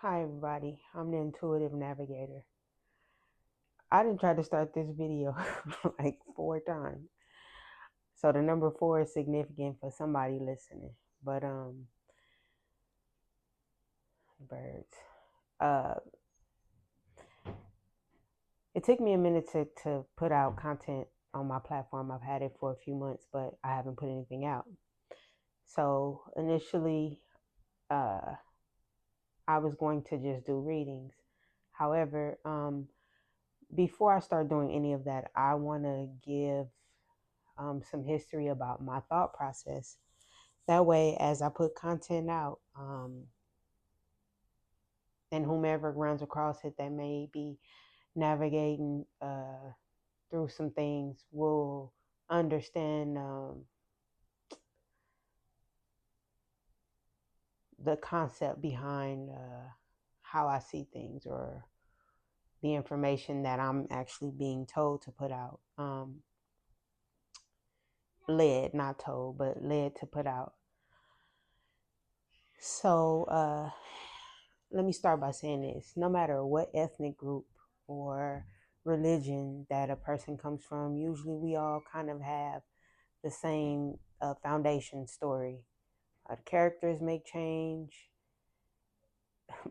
Hi everybody, I'm the intuitive navigator. I didn't try to start this video like 4 times. So the number 4 is significant for somebody listening. But birds. Uh it took me a minute to put out content on my platform. I've had it for a few months, but I haven't put anything out. So initially I was going to just do readings. However, before I start doing any of that, I want to give some history about my thought process. That way, as I put content out, and whomever runs across it that may be navigating through some things will understand the concept behind how I see things, or the information that I'm actually being told to put out. Led, not told, but led to put out. So let me start by saying this. No matter what ethnic group or religion that a person comes from, usually we all kind of have the same foundation story. The characters may change,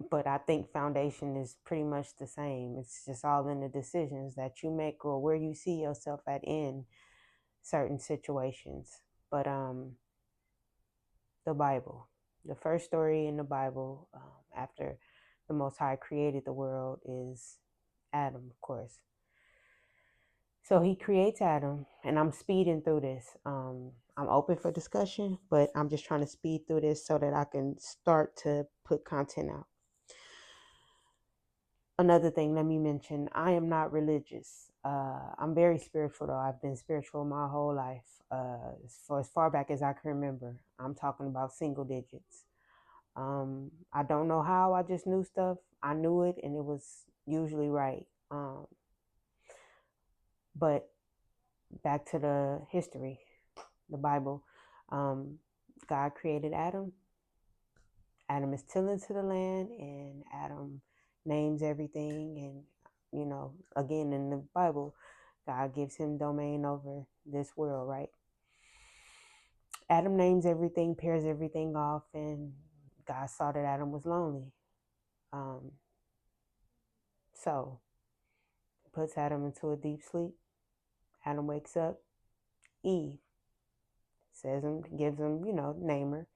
but I think foundation is pretty much the same. It's just all in the decisions that you make or where you see yourself at in certain situations. But the Bible, the first story in the Bible, after the Most High created the world, is Adam, of course. So he creates Adam, and I'm speeding through this. I'm open for discussion, but I'm just trying to speed through this so that I can start to put content out. Another thing, let me mention, I am not religious. I'm very spiritual, though. I've been spiritual my whole life, for as far back as I can remember. I'm talking about single digits. I don't know how. I just knew stuff. I knew it, and it was usually right. But back to the history, the Bible. God created Adam. Adam is tilling to the land, and Adam names everything. And again in the Bible, God gives him domain over this world, right? Adam names everything, pairs everything off, and God saw that Adam was lonely. Um, so puts Adam into a deep sleep. Adam wakes up. Eve says him, gives him, name her.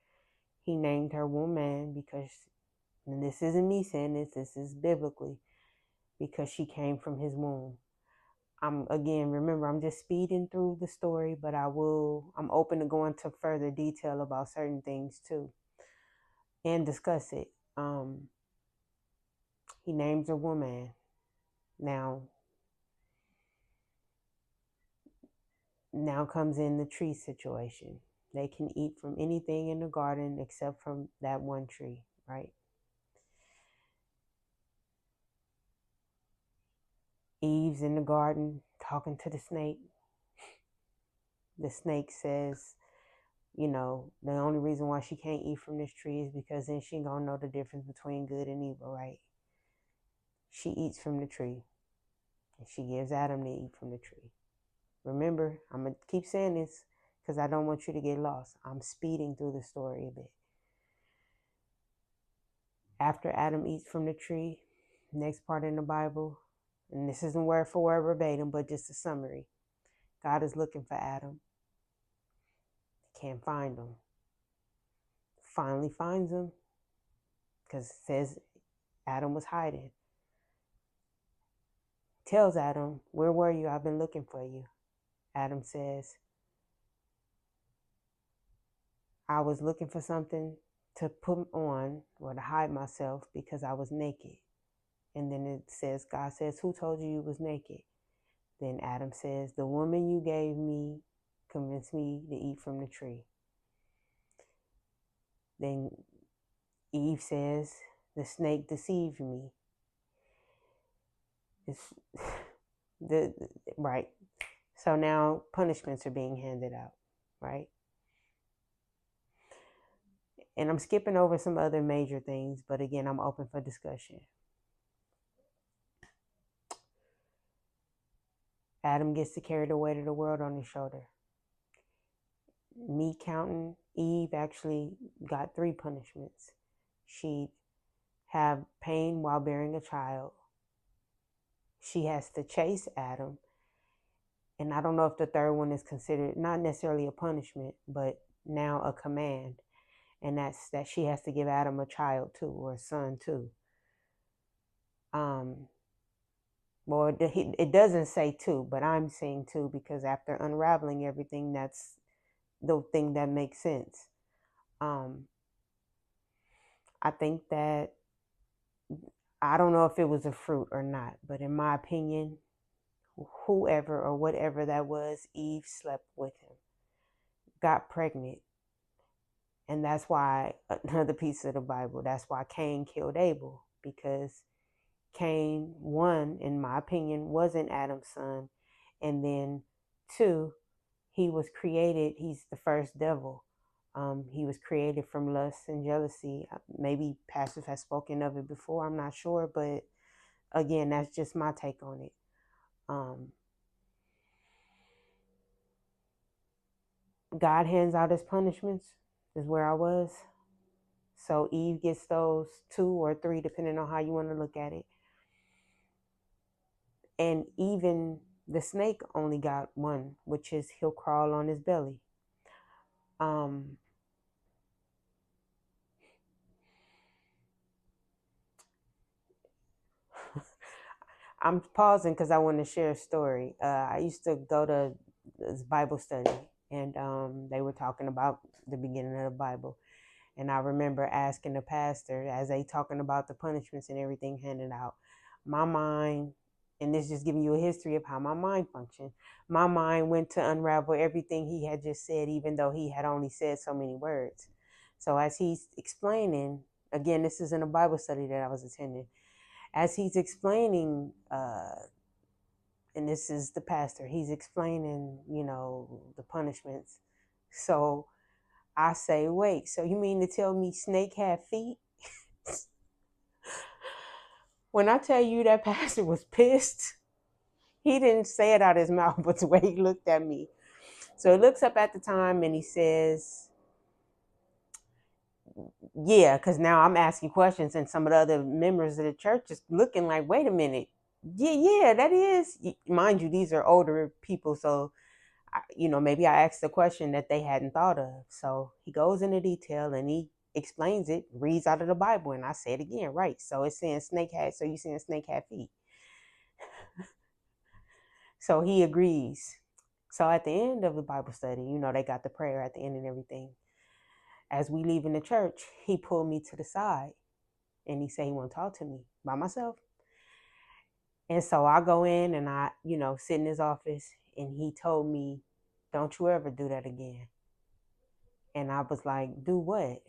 He named her woman because, and this isn't me saying this is biblically, because she came from his womb. Remember, I'm just speeding through the story, but I'm open to go into further detail about certain things too and discuss it. He names her woman. Now comes in the tree situation. They can eat from anything in the garden except from that one tree, right? Eve's in the garden talking to the snake. The snake says, the only reason why she can't eat from this tree is because then she gonna know the difference between good and evil, right? She eats from the tree, and she gives Adam to eat from the tree. Remember, I'm gonna keep saying this because I don't want you to get lost. I'm speeding through the story a bit. After Adam eats from the tree, next part in the Bible, and this isn't word for word verbatim, but just a summary. God is looking for Adam. Can't find him. Finally finds him, because it says Adam was hiding. Tells Adam, "Where were you? I've been looking for you." Adam says, "I was looking for something to put on or to hide myself because I was naked." And then it says, God says, "Who told you you was naked?" Then Adam says, "The woman you gave me convinced me to eat from the tree." Then Eve says, "The snake deceived me." It's right. So now punishments are being handed out, right? And I'm skipping over some other major things, but again, I'm open for discussion. Adam gets to carry the weight of the world on his shoulder. Me counting, Eve actually got 3 punishments. She'd have pain while bearing a child. She has to chase Adam. And I don't know if the third one is considered not necessarily a punishment, but now a command. And that's that she has to give Adam a child too, or a son too. Well, it doesn't say 2, but I'm saying 2 because after unraveling everything, that's the thing that makes sense. I think that, I don't know if it was a fruit or not, but in my opinion, whoever or whatever that was, Eve slept with him, got pregnant. And that's why, another piece of the Bible, that's why Cain killed Abel, because Cain, 1, in my opinion, wasn't Adam's son. And then 2, he was created, he's the first devil. He was created from lust and jealousy. Maybe pastors have spoken of it before, I'm not sure, but again, that's just my take on it. God hands out his punishments, is where I was. So Eve gets those 2 or 3, depending on how you want to look at it. And even the snake only got 1, which is he'll crawl on his belly. I'm pausing because I want to share a story. I used to go to this Bible study, and they were talking about the beginning of the Bible. And I remember asking the pastor, as they talking about the punishments and everything handed out, my mind, and this is just giving you a history of how my mind functioned. My mind went to unravel everything he had just said, even though he had only said so many words. So as he's explaining, again, this is in a Bible study that I was attending, as he's explaining, and this is the pastor, he's explaining, the punishments. So I say, wait, so you mean to tell me snake had feet? When I tell you that pastor was pissed, he didn't say it out of his mouth, but the way he looked at me. So he looks up at the time and he says, yeah, because now I'm asking questions, and some of the other members of the church is looking like, wait a minute. Yeah, that is. Mind you, these are older people, so maybe I asked a question that they hadn't thought of. So he goes into detail and he explains it, reads out of the Bible, and I say it again, right? So it's saying snake had, so you saying snake had feet. So he agrees. So at the end of the Bible study, they got the prayer at the end and everything. As we leave in the church, he pulled me to the side and he said he want to talk to me by myself. And so I go in and I, sit in his office, and he told me, don't you ever do that again. And I was like, do what?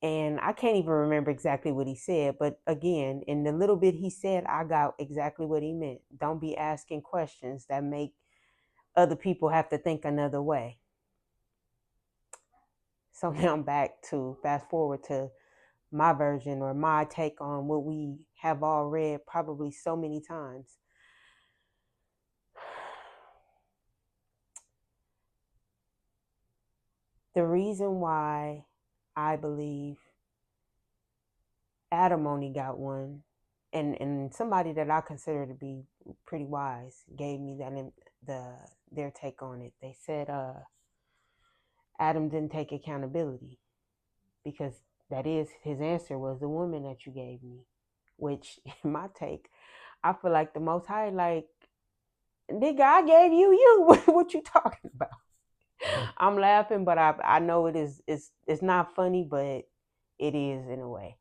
And I can't even remember exactly what he said. But again, in the little bit he said, I got exactly what he meant. Don't be asking questions that make other people have to think another way. So now I'm back to fast forward to my version or my take on what we have all read probably so many times. The reason why I believe Adam only got 1, and somebody that I consider to be pretty wise gave me their take on it. They said Adam didn't take accountability, because that is his answer was the woman that you gave me, which in my take, I feel like the Most High, like, nigga, I gave you. What you talking about? I'm laughing, but I know it's not funny, but it is in a way.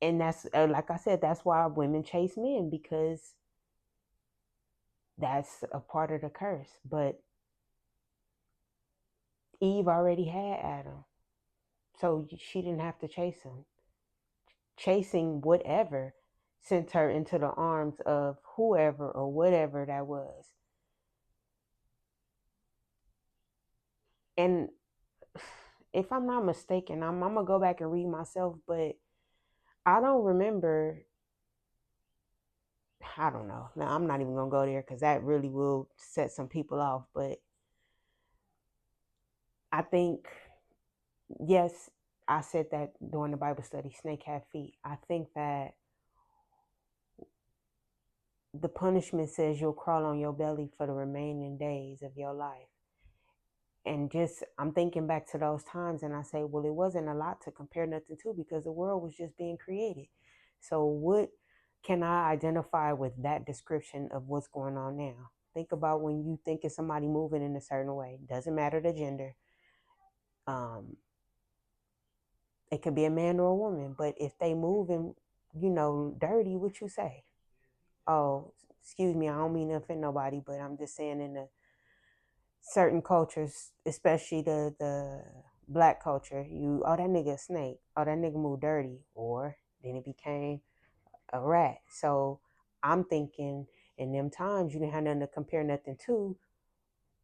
And that's, like I said, that's why women chase men, because that's a part of the curse. But Eve already had Adam, so she didn't have to chase him. Chasing whatever sent her into the arms of whoever or whatever that was. And if I'm not mistaken, I'm gonna go back and read myself, but I don't remember. I don't know. Now I'm not even gonna go there because that really will set some people off. But I think, yes, I said that during the Bible study. Snake have feet. I think that the punishment says you'll crawl on your belly for the remaining days of your life. And just, I'm thinking back to those times and I say, well, it wasn't a lot to compare nothing to because the world was just being created. So, what can I identify with that description of what's going on now? Think about when you think of somebody moving in a certain way. Doesn't matter the gender. Um, it could be a man or a woman, but if they moving, dirty, what you say? Oh, excuse me, I don't mean to offend nobody, but I'm just saying in the certain cultures, especially the black culture, oh, that nigga a snake, oh, that nigga moved dirty, or then it became a rat. So I'm thinking in them times you didn't have nothing to compare nothing to.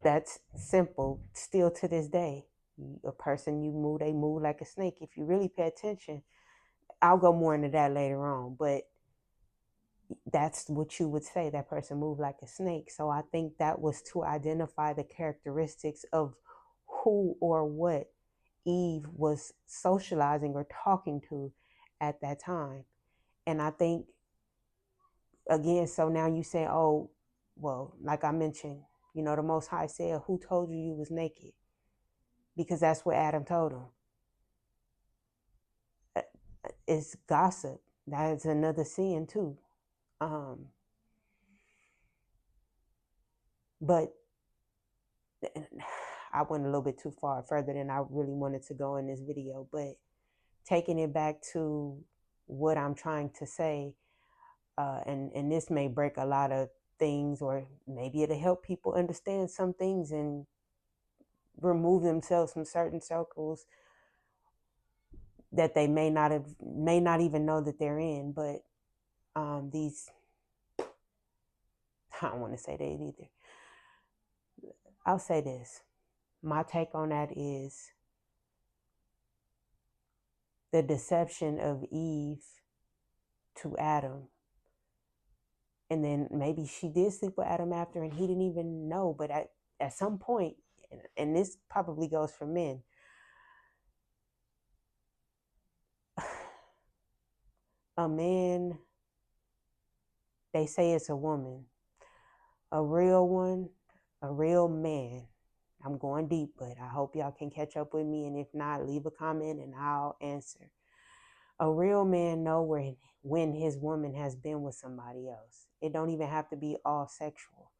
That's simple. Still to this day, a person they move like a snake. If you really pay attention, I'll go more into that later on, but that's what you would say, that person moved like a snake. So I think that was to identify the characteristics of who or what Eve was socializing or talking to at that time. And I think, again, so now you say, oh, well, like I mentioned, the Most High said, who told you was naked? Because that's what Adam told him. It's gossip. That is another sin too. But I went a little bit too far further than I really wanted to go in this video. But taking it back to what I'm trying to say, and this may break a lot of things, or maybe it'll help people understand some things and remove themselves from certain circles that they may not even know that they're in. But these, I don't want to say that either. I'll say this. My take on that is the deception of Eve to Adam. And then maybe she did sleep with Adam after and he didn't even know. But at some point, and this probably goes for men, a man, they say it's a woman, a real one, a real man. I'm going deep, but I hope y'all can catch up with me. And if not, leave a comment and I'll answer. A real man know when his woman has been with somebody else. It don't even have to be all sexual.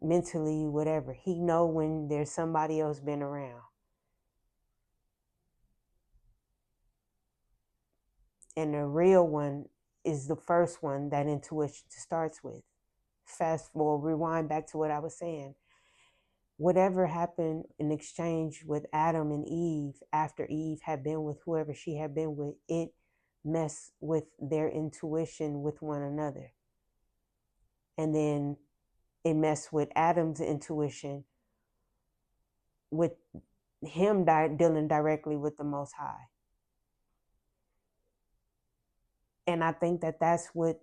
Mentally, whatever. He know when there's somebody else been around. And the real one is the first one that intuition starts with. Fast forward, rewind back to what I was saying. Whatever happened in exchange with Adam and Eve after Eve had been with whoever she had been with, it messed with their intuition with one another. And then it messed with Adam's intuition with him dealing directly with the Most High. And I think that that's what,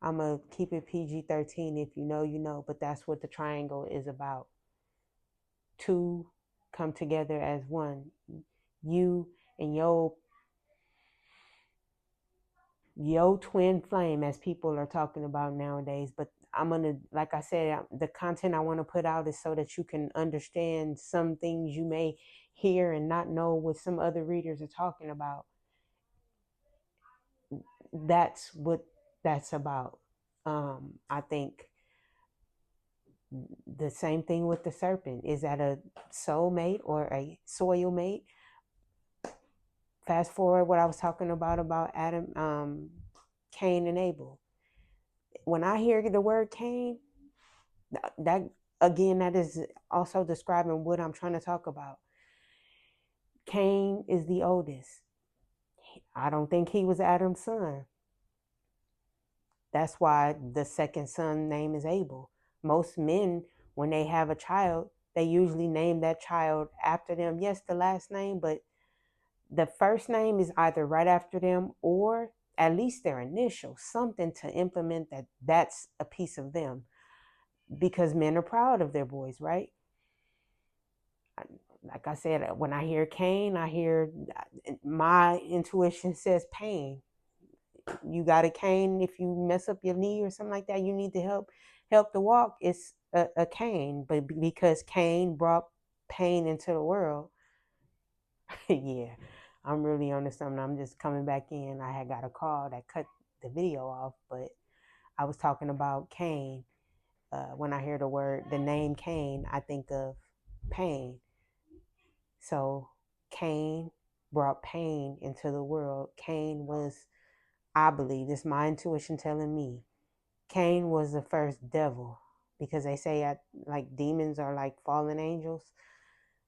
I'm going to keep it PG-13. If you know, you know, but that's what the triangle is about. Two come together as one. You and your twin flame, as people are talking about nowadays. But I'm going to, like I said, the content I want to put out is so that you can understand some things you may hear and not know what some other readers are talking about. That's what that's about. I think the same thing with the serpent. Is that a soulmate or a soil mate? Fast forward what I was talking about Adam, Cain and Abel. When I hear the word Cain, that again, that is also describing what I'm trying to talk about. Cain is the oldest. I don't think he was Adam's son. That's why the second son name is Abel. Most men, when they have a child, they usually name that child after them. Yes, the last name, but the first name is either right after them or at least their initial, something to implement that that's a piece of them, because men are proud of their boys, right? Like I said, when I hear Cain, I hear, my intuition says pain. You got a cane. If you mess up your knee or something like that, you need to help to walk. It's a cane, but because Cain brought pain into the world. Yeah, I'm really on to something. I'm just coming back in. I had got a call that cut the video off, but I was talking about Cain. When I hear the name Cain, I think of pain. So Cain brought pain into the world. Cain was, I believe, this is my intuition telling me, Cain was the first devil, because they say like demons are like fallen angels.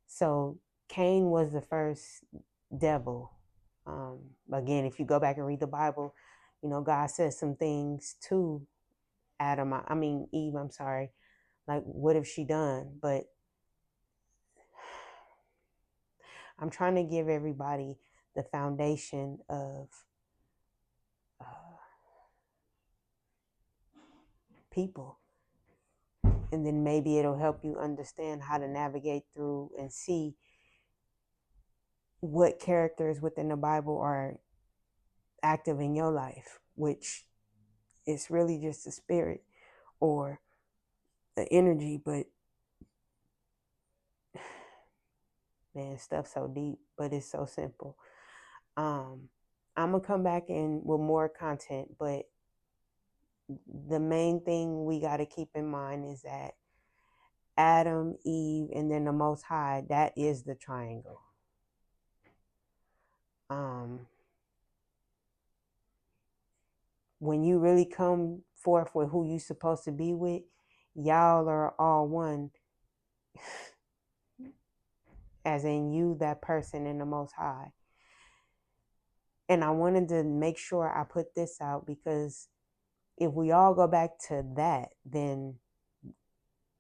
So Cain was the first devil. Again, if you go back and read the Bible, God says some things to Eve, I'm sorry. Like, what have she done? But I'm trying to give everybody the foundation of uh, people. And then maybe it'll help you understand how to navigate through and see what characters within the Bible are active in your life, which is really just the spirit or the energy. But man, stuff's so deep, but it's so simple. I'm gonna come back in with more content, but the main thing we got to keep in mind is that Adam, Eve, and then the Most High, that is the triangle. When you really come forth with who you're supposed to be with, y'all are all one, as in you, that person, and the Most High. And I wanted to make sure I put this out, because if we all go back to that, then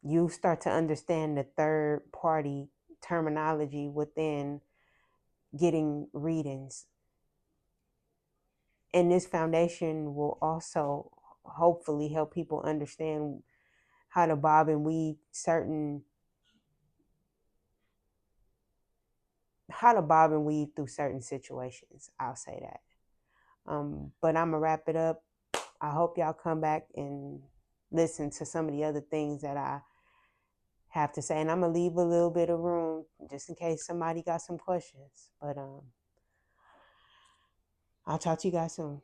you start to understand the third party terminology within getting readings. And this foundation will also hopefully help people understand how to bob and weave through certain situations. I'll say that. But I'm gonna wrap it up. I hope y'all come back and listen to some of the other things that I have to say. And I'm gonna leave a little bit of room just in case somebody got some questions. But I'll talk to you guys soon.